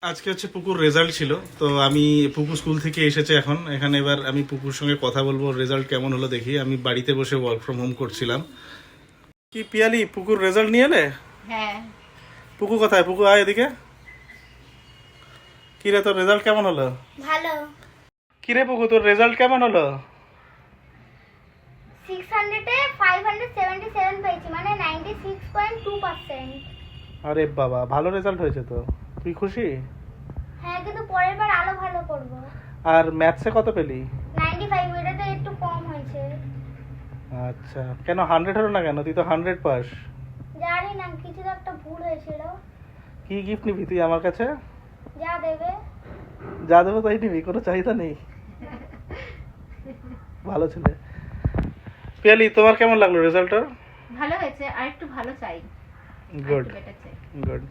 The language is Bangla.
আজকে হচ্ছে পুকুর রেজাল্ট ছিল, তো আমি পুকুর স্কুল থেকে এসেছে এখন এখানে। এবার আমি পুকুর সঙ্গে কথা বলবো, রেজাল্ট কেমন হলো দেখি। আমি বাড়িতে বসে ওয়ার্ক ফ্রম হোম করছিলাম। কি পিয়ালি, পুকুর রেজাল্ট নিয়ে এলে? হ্যাঁ। পুকু কোথায়? পুকু আয় এদিকে। কিরে, তোর রেজাল্ট কেমন হলো? ভালো। কিরে পুকু, তোর রেজাল্ট কেমন হলো? 600 এ 577 পেয়েছি, মানে 96.2%। আরে বাবা, ভালো রেজাল্ট হয়েছে তো। তুই খুশি? হ্যাঁ, কিন্তু পরের বার আরো ভালো করব। আর ম্যাথসে কত পেলি? 95, এটাতে একটু কম হয়েছে। আচ্ছা, কেন 100 হলো না কেন? তুই তো 100 পাস। জানি না, কিছু তো একটা ভুল হয়েছিল। কি গিফট নিবি তুই আমার কাছে? যা দেবে। যা দেবো তাই নিবি, কোনো চাহিদা নেই? ভালো ছেলে। পিয়ালি, তোমার কেমন লাগলো রেজাল্টটা? ভালো হয়েছে, আর একটু ভালো চাই। গুড বেটার চাই। গুড।